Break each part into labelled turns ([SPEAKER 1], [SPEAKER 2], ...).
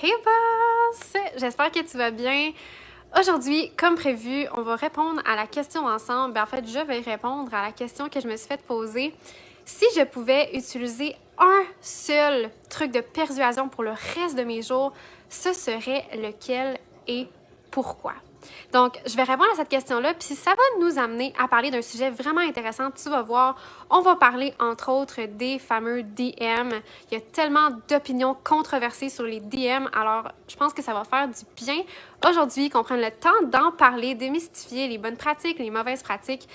[SPEAKER 1] Hey boss! J'espère que tu vas bien. Aujourd'hui, comme prévu, on va répondre à la question ensemble. En fait, je vais répondre à la question que je me suis fait poser. Si je pouvais utiliser un seul truc de persuasion pour le reste de mes jours, ce serait lequel et pourquoi? Donc, je vais répondre à cette question-là, puis ça va nous amener à parler d'un sujet vraiment intéressant. Tu vas voir, on va parler entre autres des fameux DM. Il y a tellement d'opinions controversées sur les DM, alors je pense que ça va faire du bien aujourd'hui qu'on prenne le temps d'en parler, démystifier les bonnes pratiques, les mauvaises pratiques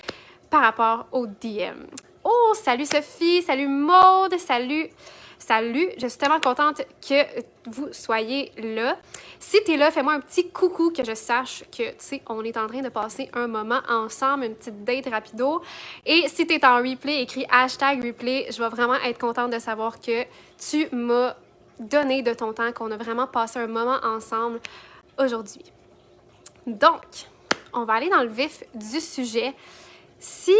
[SPEAKER 1] par rapport aux DM. Oh, salut Sophie, salut Maude, salut! Salut, je suis tellement contente que vous soyez là. Si tu es là, fais-moi un petit coucou que je sache que, tu sais, on est en train de passer un moment ensemble, une petite date rapido. Et si tu es en replay, écris #replay. Je vais vraiment être contente de savoir que tu m'as donné de ton temps, qu'on a vraiment passé un moment ensemble aujourd'hui. Donc, on va aller dans le vif du sujet. Si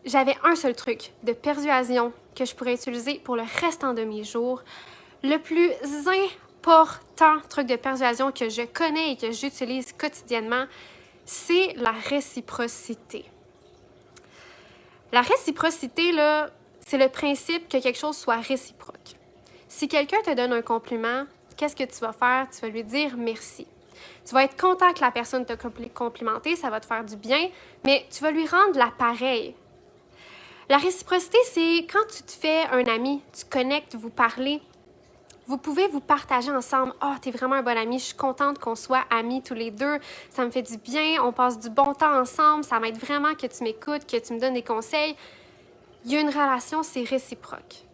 [SPEAKER 1] j'avais un seul truc de persuasion que je pourrais utiliser pour le restant de mes jours, le plus important truc de persuasion que je connais et que j'utilise quotidiennement, c'est la réciprocité. La réciprocité, là, c'est le principe que quelque chose soit réciproque. Si quelqu'un te donne un compliment, qu'est-ce que tu vas faire? Tu vas lui dire merci. Tu vas être content que la personne t'a complimenté, ça va te faire du bien, mais tu vas lui rendre l'appareil. La réciprocité, c'est quand tu te fais un ami, tu connectes, vous parlez, vous pouvez vous partager ensemble. « Ah, t'es vraiment un bon ami, je suis contente qu'on soit amis tous les deux, ça me fait du bien, on passe du bon temps ensemble, ça m'aide vraiment que tu m'écoutes, que tu me donnes des conseils. » Il y a une relation, c'est réciproque.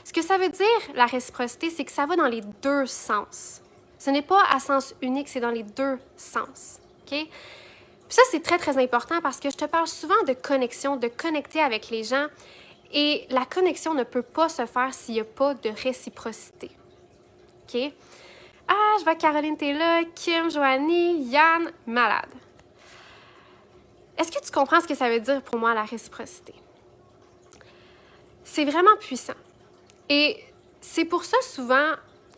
[SPEAKER 1] Ce que ça veut dire, la réciprocité, c'est que ça va dans les deux sens. Ce n'est pas à sens unique, c'est dans les deux sens. OK? Puis ça, c'est très, très important parce que je te parle souvent de connexion, de connecter avec les gens. Et la connexion ne peut pas se faire s'il n'y a pas de réciprocité. OK? Ah, je vois Caroline, t'es là, Kim, Joanie, Yann, malade. Est-ce que tu comprends ce que ça veut dire pour moi, la réciprocité? C'est vraiment puissant. Et c'est pour ça souvent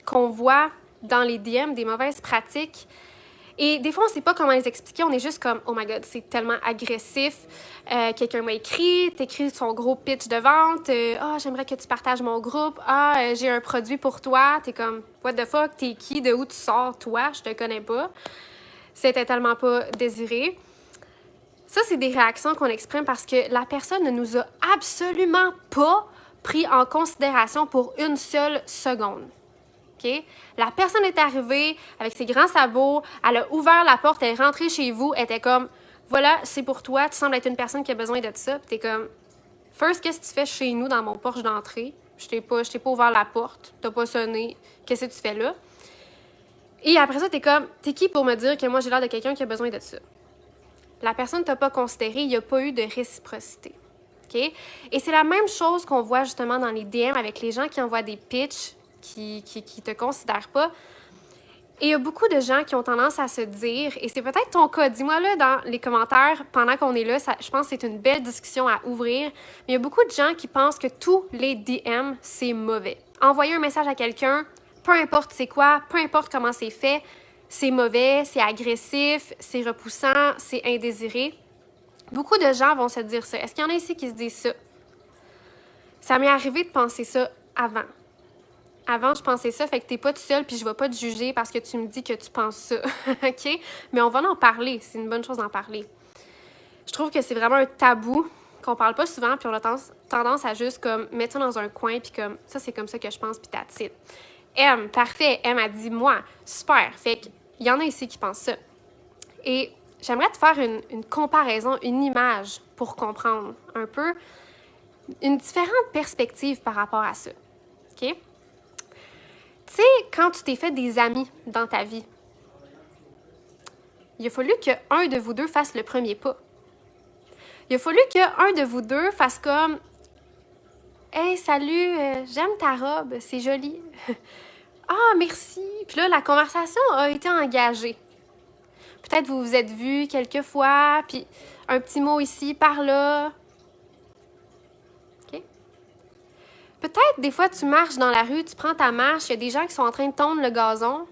[SPEAKER 1] qu'on voit dans les DM des mauvaises pratiques. Et des fois, on ne sait pas comment les expliquer. On est juste comme, oh my God, c'est tellement agressif. Quelqu'un m'a écrit, t'écris son gros pitch de vente. Ah, j'aimerais que tu partages mon groupe. Ah, j'ai un produit pour toi. T'es comme, what the fuck, t'es qui? De où tu sors, toi? Je te connais pas. C'était tellement pas désiré. Ça, c'est des réactions qu'on exprime parce que la personne ne nous a absolument pas pris en considération pour une seule seconde. Okay? La personne est arrivée avec ses grands sabots, elle a ouvert la porte, elle est rentrée chez vous, elle était comme « Voilà, c'est pour toi, tu sembles être une personne qui a besoin de ça. » Puis t'es comme « First, qu'est-ce que tu fais chez nous dans mon porche d'entrée? Je t'ai pas ouvert la porte, t'as pas sonné, qu'est-ce que tu fais là? » Et après ça, t'es comme « T'es qui pour me dire que moi j'ai l'air de quelqu'un qui a besoin de ça? » La personne t'a pas considéré, il n'y a pas eu de réciprocité. Okay? Et c'est la même chose qu'on voit justement dans les DM avec les gens qui envoient des pitchs qui te considèrent pas. Et il y a beaucoup de gens qui ont tendance à se dire, et c'est peut-être ton cas, dis-moi là dans les commentaires pendant qu'on est là, je pense que c'est une belle discussion à ouvrir, mais il y a beaucoup de gens qui pensent que tous les DM, c'est mauvais. Envoyer un message à quelqu'un, peu importe c'est quoi, peu importe comment c'est fait, c'est mauvais, c'est agressif, c'est repoussant, c'est indésiré. Beaucoup de gens vont se dire ça. Est-ce qu'il y en a ici qui se disent ça? Ça m'est arrivé de penser ça avant. Avant, je pensais ça, fait que t'es pas tout seul, puis je vais pas te juger parce que tu me dis que tu penses ça, OK? Mais on va en parler, c'est une bonne chose d'en parler. Je trouve que c'est vraiment un tabou qu'on parle pas souvent, puis on a tendance à juste comme mettre ça dans un coin, puis comme ça, c'est comme ça que je pense, puis that's it. M, parfait, M a dit moi, super, fait qu'il y en a ici qui pensent ça. Et j'aimerais te faire une comparaison, une image pour comprendre un peu une différente perspective par rapport à ça, OK? Tu sais, quand tu t'es fait des amis dans ta vie, il a fallu qu'un de vous deux fasse le premier pas. Il a fallu qu'un de vous deux fasse comme « Hey, salut, j'aime ta robe, c'est joli. » « Ah, merci. » Puis là, la conversation a été engagée. Peut-être vous vous êtes vus quelques fois, puis un petit mot ici, par là. OK? Peut-être, des fois, tu marches dans la rue, tu prends ta marche, il y a des gens qui sont en train de tondre le gazon.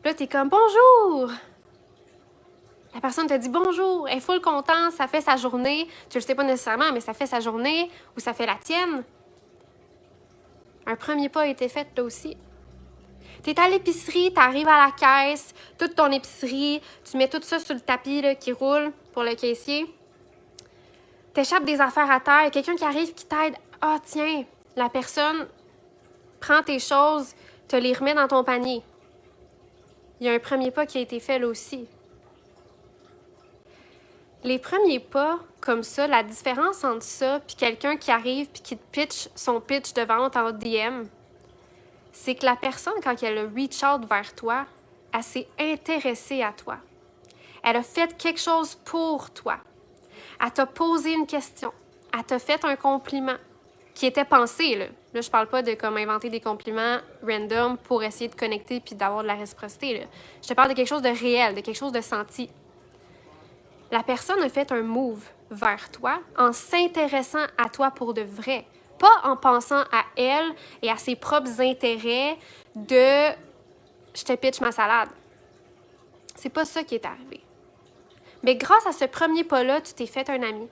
[SPEAKER 1] Là, t'es comme « Bonjour! » La personne te dit « Bonjour! » Elle est full contente, ça fait sa journée. Tu le sais pas nécessairement, mais ça fait sa journée ou ça fait la tienne. Un premier pas a été fait là aussi. T'es à l'épicerie, t'arrives à la caisse, toute ton épicerie, tu mets tout ça sur le tapis là, qui roule pour le caissier. T'échappes des affaires à terre, il y a quelqu'un qui arrive qui t'aide. Ah tiens, la personne prend tes choses, te les remet dans ton panier. Il y a un premier pas qui a été fait là aussi. Les premiers pas, comme ça, la différence entre ça puis quelqu'un qui arrive puis qui te pitch son pitch de vente en DM, c'est que la personne, quand elle a reach out vers toi, elle s'est intéressée à toi. Elle a fait quelque chose pour toi. Elle t'a posé une question. Elle t'a fait un compliment qui était pensé, là. Là, je parle pas de comme inventer des compliments random pour essayer de connecter puis d'avoir de la réciprocité, là. Je te parle de quelque chose de réel, de quelque chose de senti. La personne a fait un move vers toi en s'intéressant à toi pour de vrai. Pas en pensant à elle et à ses propres intérêts de « je te pitch ma salade ». C'est pas ça qui est arrivé. Mais grâce à ce premier pas-là, tu t'es fait un ami.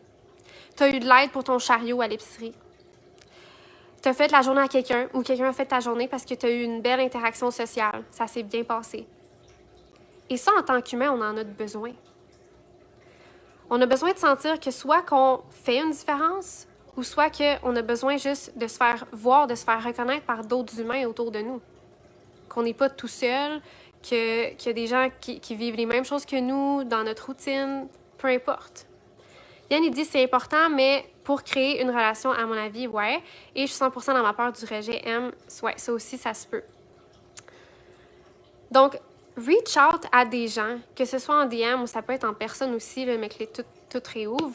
[SPEAKER 1] Tu as eu de l'aide pour ton chariot à l'épicerie. Tu as fait la journée à quelqu'un ou quelqu'un a fait ta journée parce que tu as eu une belle interaction sociale. Ça s'est bien passé. Et ça, en tant qu'humain, on en a besoin. On a besoin de sentir que soit qu'on fait une différence ou soit qu'on a besoin juste de se faire voir, de se faire reconnaître par d'autres humains autour de nous. Qu'on n'est pas tout seul, qu'il y a des gens qui vivent les mêmes choses que nous dans notre routine, peu importe. Yann, il dit c'est important, mais pour créer une relation, à mon avis, ouais. Et je suis 100% dans ma peur du rejet, ouais, ça aussi, ça se peut. Donc, reach out à des gens, que ce soit en DM ou ça peut être en personne aussi, là, mais que les toutes réouvrent.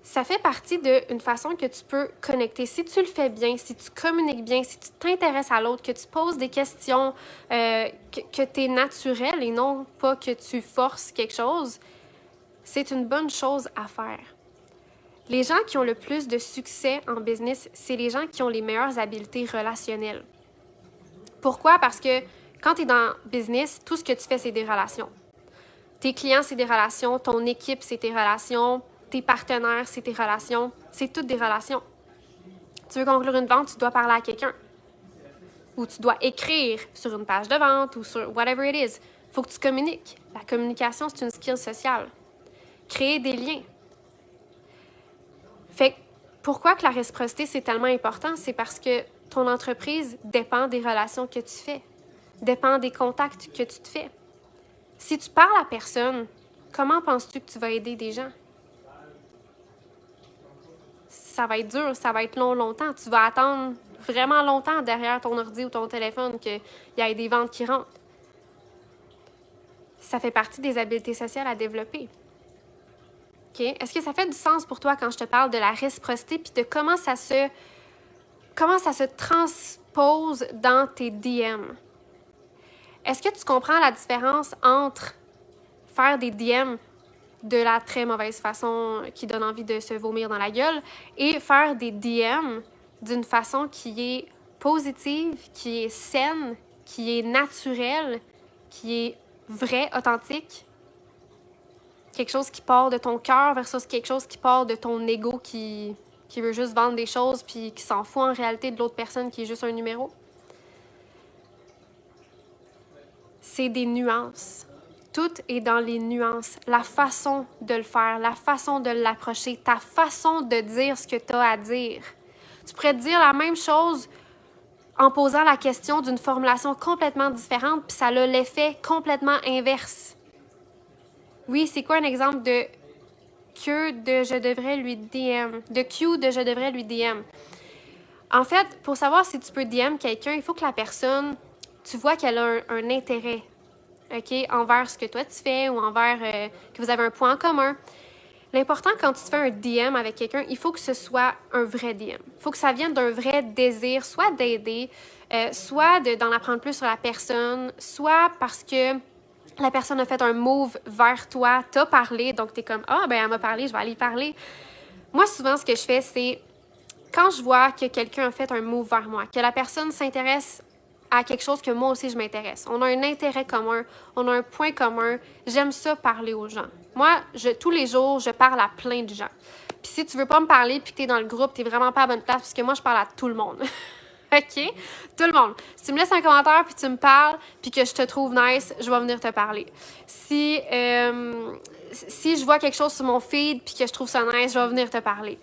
[SPEAKER 1] Ça fait partie d'une façon que tu peux connecter. Si tu le fais bien, si tu communiques bien, si tu t'intéresses à l'autre, que tu poses des questions, que tu es naturel et non pas que tu forces quelque chose, c'est une bonne chose à faire. Les gens qui ont le plus de succès en business, c'est les gens qui ont les meilleures habiletés relationnelles. Pourquoi? Parce que quand tu es dans business, tout ce que tu fais, c'est des relations. Tes clients, c'est des relations. Ton équipe, c'est tes relations. Tes partenaires, c'est tes relations. C'est toutes des relations. Tu veux conclure une vente, tu dois parler à quelqu'un. Ou tu dois écrire sur une page de vente ou sur whatever it is. Il faut que tu communiques. La communication, c'est une skill sociale. Créer des liens. Fait que pourquoi que la réciprocité, c'est tellement important? C'est parce que ton entreprise dépend des relations que tu fais. Dépend des contacts que tu te fais. Si tu parles à personne, comment penses-tu que tu vas aider des gens? Ça va être dur, ça va être longtemps. Tu vas attendre vraiment longtemps derrière ton ordi ou ton téléphone qu'il y ait des ventes qui rentrent. Ça fait partie des habiletés sociales à développer. Okay? Est-ce que ça fait du sens pour toi quand je te parle de la réciprocité puis de comment ça se transpose dans tes DM? Est-ce que tu comprends la différence entre faire des DM de la très mauvaise façon qui donne envie de se vomir dans la gueule et faire des DM d'une façon qui est positive, qui est saine, qui est naturelle, qui est vraie, authentique? Quelque chose qui part de ton cœur versus quelque chose qui part de ton ego qui veut juste vendre des choses puis qui s'en fout en réalité de l'autre personne qui est juste un numéro. C'est des nuances. Tout est dans les nuances. La façon de le faire, la façon de l'approcher, ta façon de dire ce que tu as à dire. Tu pourrais te dire la même chose en posant la question d'une formulation complètement différente puis ça a l'effet complètement inverse. Oui, c'est quoi un exemple de que de je devrais lui DM? De Q de je devrais lui DM. En fait, pour savoir si tu peux DM quelqu'un, il faut que la personne, tu vois qu'elle a un intérêt, OK, envers ce que toi tu fais ou envers que vous avez un point en commun. L'important quand tu fais un DM avec quelqu'un, il faut que ce soit un vrai DM. Il faut que ça vienne d'un vrai désir, soit d'aider, soit d'en apprendre plus sur la personne, soit parce que la personne a fait un move vers toi, t'as parlé, donc t'es comme « Ah, ben elle m'a parlé, je vais aller parler. » Moi, souvent, ce que je fais, c'est quand je vois que quelqu'un a fait un move vers moi, que la personne s'intéresse à quelque chose que moi aussi je m'intéresse. On a un intérêt commun, on a un point commun. J'aime ça parler aux gens. Moi, tous les jours, je parle à plein de gens. Puis si tu veux pas me parler puis que t'es dans le groupe, t'es vraiment pas à bonne place parce que moi, je parle à tout le monde. OK? Tout le monde. Si tu me laisses un commentaire puis tu me parles puis que je te trouve nice, je vais venir te parler. Si je vois quelque chose sur mon feed puis que je trouve ça nice, je vais venir te parler.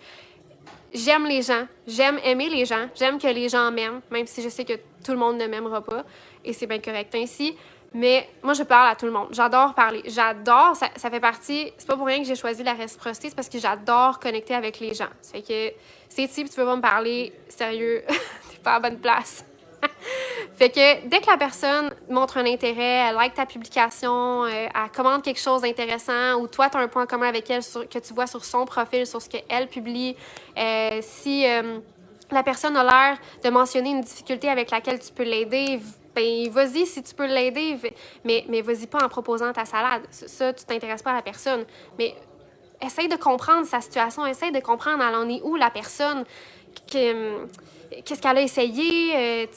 [SPEAKER 1] J'aime les gens, j'aime aimer les gens, j'aime que les gens m'aiment, même si je sais que tout le monde ne m'aimera pas, et c'est bien correct ainsi. Mais moi, je parle à tout le monde. J'adore parler. J'adore, ça fait partie, c'est pas pour rien que j'ai choisi la réciprocité, c'est parce que j'adore connecter avec les gens. Ça fait que si tu veux pas me parler, sérieux, t'es pas à la bonne place. Fait que dès que la personne montre un intérêt, elle like ta publication, elle commente quelque chose d'intéressant ou toi, tu as un point commun avec elle que tu vois sur son profil, sur ce qu'elle publie, si la personne a l'air de mentionner une difficulté avec laquelle tu peux l'aider, ben vas-y si tu peux l'aider, mais vas-y pas en proposant ta salade. Ça, tu t'intéresses pas à la personne. Mais essaye de comprendre sa situation, essaye de comprendre elle en est où la personne, qu'est-ce qu'elle a essayé,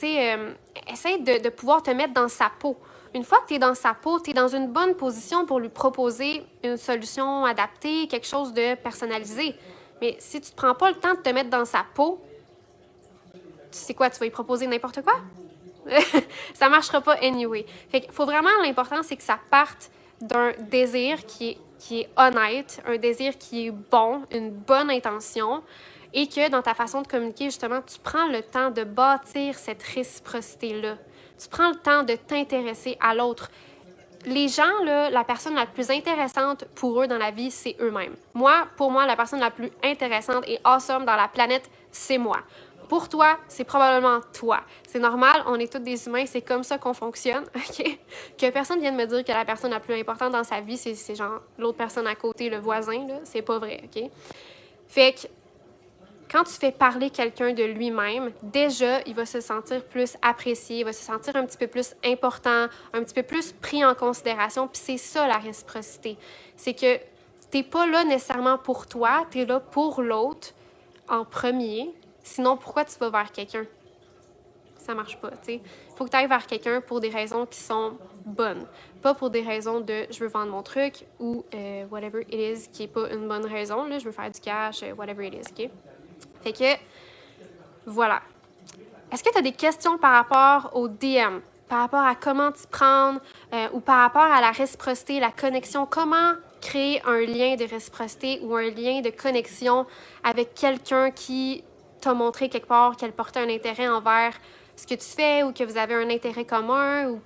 [SPEAKER 1] essaye de pouvoir te mettre dans sa peau. Une fois que tu es dans sa peau, tu es dans une bonne position pour lui proposer une solution adaptée, quelque chose de personnalisé. Mais si tu ne prends pas le temps de te mettre dans sa peau, tu sais quoi, tu vas lui proposer n'importe quoi? Ça ne marchera pas anyway. Fait qu'il faut vraiment, l'important, c'est que ça parte d'un désir qui est honnête, un désir qui est bon, une bonne intention, et que dans ta façon de communiquer, justement, tu prends le temps de bâtir cette réciprocité-là. Tu prends le temps de t'intéresser à l'autre. Les gens, là, la personne la plus intéressante pour eux dans la vie, c'est eux-mêmes. Pour moi, la personne la plus intéressante et awesome dans la planète, c'est moi. Pour toi, c'est probablement toi. C'est normal, on est tous des humains, c'est comme ça qu'on fonctionne, OK? Que personne vienne me dire que la personne la plus importante dans sa vie, c'est genre l'autre personne à côté, le voisin, là, c'est pas vrai, OK? Fait que quand tu fais parler quelqu'un de lui-même, déjà, il va se sentir plus apprécié, il va se sentir un petit peu plus important, un petit peu plus pris en considération, puis c'est ça la réciprocité. C'est que t'es pas là nécessairement pour toi, t'es là pour l'autre en premier. Sinon, pourquoi tu vas vers quelqu'un? Ça marche pas, tu sais. Il faut que tu ailles vers quelqu'un pour des raisons qui sont bonnes. Pas pour des raisons de « je veux vendre mon truc » ou whatever it is, qui est pas une bonne raison, là, je veux faire du cash, whatever it is, OK? Fait que, voilà. Est-ce que tu as des questions par rapport au DM? Par rapport à comment t'y prendre ou par rapport à la réciprocité, la connexion? Comment créer un lien de réciprocité ou un lien de connexion avec quelqu'un qui t'a montré quelque part qu'elle portait un intérêt envers ce que tu fais ou que vous avez un intérêt commun ou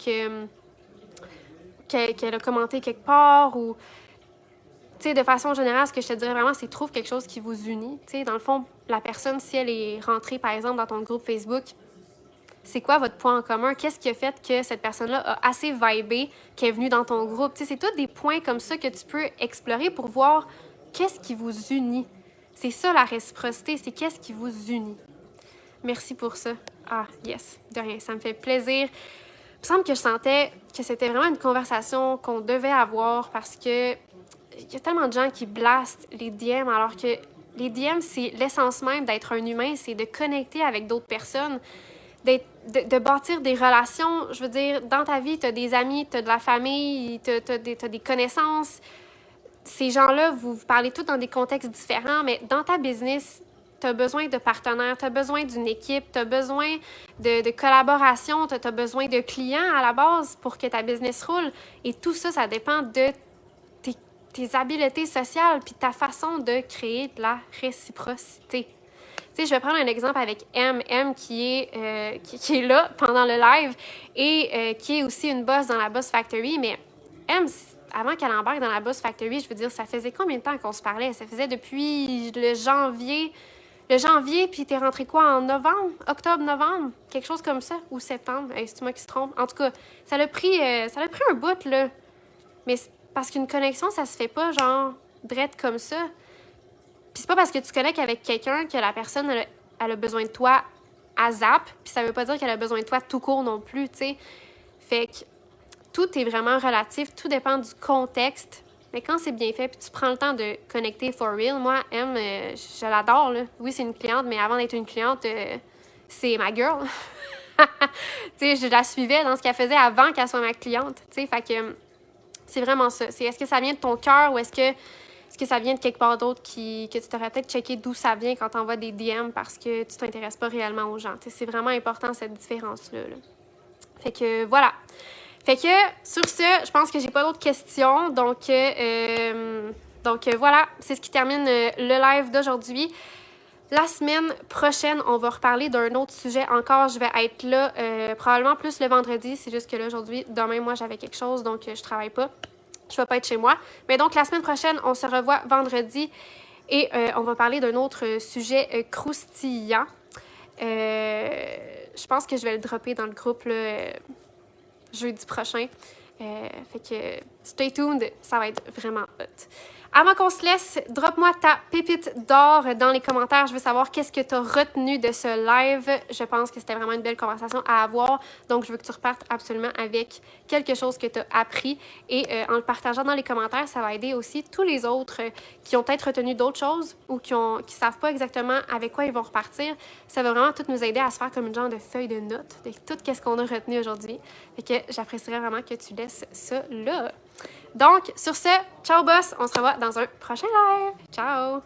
[SPEAKER 1] qu'elle a commenté quelque part ou... Tu sais, de façon générale, ce que je te dirais vraiment, c'est trouve quelque chose qui vous unit. Tu sais, dans le fond, la personne, si elle est rentrée, par exemple, dans ton groupe Facebook, c'est quoi votre point en commun? Qu'est-ce qui a fait que cette personne-là a assez vibé, qu'elle est venue dans ton groupe? Tu sais, c'est tous des points comme ça que tu peux explorer pour voir qu'est-ce qui vous unit. C'est ça, la réciprocité, c'est qu'est-ce qui vous unit. Merci pour ça. Ah, yes, de rien, ça me fait plaisir. Il me semble que je sentais que c'était vraiment une conversation qu'on devait avoir parce que il y a tellement de gens qui blastent les DM alors que les DM, c'est l'essence même d'être un humain, c'est de connecter avec d'autres personnes, de bâtir des relations. Je veux dire, dans ta vie, tu as des amis, tu as de la famille, tu as des connaissances. Ces gens-là, vous parlez tous dans des contextes différents, mais dans ta business, tu as besoin de partenaires, tu as besoin d'une équipe, tu as besoin de collaboration, tu as besoin de clients à la base pour que ta business roule. Et tout ça, ça dépend de tes habiletés sociales puis ta façon de créer de la réciprocité. Tu sais, je vais prendre un exemple avec M qui est là pendant le live et qui est aussi une boss dans la Boss Factory. Mais M, avant qu'elle embarque dans la Boss Factory, je veux dire, ça faisait combien de temps qu'on se parlait? Ça faisait depuis le janvier, puis t'es rentré quoi, en novembre? Octobre, novembre? Quelque chose comme ça? Ou septembre? Hey, c'est moi qui se trompe. En tout cas, ça l'a pris un bout, là. Mais parce qu'une connexion, ça se fait pas, genre, drette comme ça. Puis c'est pas parce que tu connectes avec quelqu'un que la personne, elle a besoin de toi à zap. Puis ça veut pas dire qu'elle a besoin de toi tout court non plus, tu sais. Fait que tout est vraiment relatif, tout dépend du contexte. Mais quand c'est bien fait, puis tu prends le temps de connecter for real, moi, M, je l'adore, là. Oui, c'est une cliente, mais avant d'être une cliente, c'est ma girl. Tu sais, je la suivais dans ce qu'elle faisait avant qu'elle soit ma cliente. Tu sais, fait que c'est vraiment ça. C'est est-ce que ça vient de ton cœur ou est-ce que ça vient de quelque part d'autre que tu t'aurais peut-être checké d'où ça vient quand t'envoies des DM parce que tu t'intéresses pas réellement aux gens. Tu sais, c'est vraiment important cette différence-là. Là. Fait que voilà. Fait que sur ce, je pense que j'ai pas d'autres questions. Donc voilà, c'est ce qui termine le live d'aujourd'hui. La semaine prochaine, on va reparler d'un autre sujet encore. Je vais être là probablement plus le vendredi. C'est juste que là, aujourd'hui, demain, moi, j'avais quelque chose, donc je travaille pas. Je vais pas être chez moi. Mais donc, la semaine prochaine, on se revoit vendredi et on va parler d'un autre sujet croustillant. Je pense que je vais le dropper dans le groupe là, jeudi prochain. Fait que stay tuned, ça va être vraiment hot. Avant qu'on se laisse, drop-moi ta pépite d'or dans les commentaires. Je veux savoir qu'est-ce que tu as retenu de ce live. Je pense que c'était vraiment une belle conversation à avoir. Donc, je veux que tu repartes absolument avec quelque chose que tu as appris. Et en le partageant dans les commentaires, ça va aider aussi tous les autres qui ont peut-être retenu d'autres choses ou qui savent pas exactement avec quoi ils vont repartir. Ça va vraiment tout nous aider à se faire comme une genre de feuille de notes de tout ce qu'on a retenu aujourd'hui. Fait que j'apprécierais vraiment que tu laisses ça là. Donc, sur ce, ciao boss, on se revoit dans un prochain live. Ciao!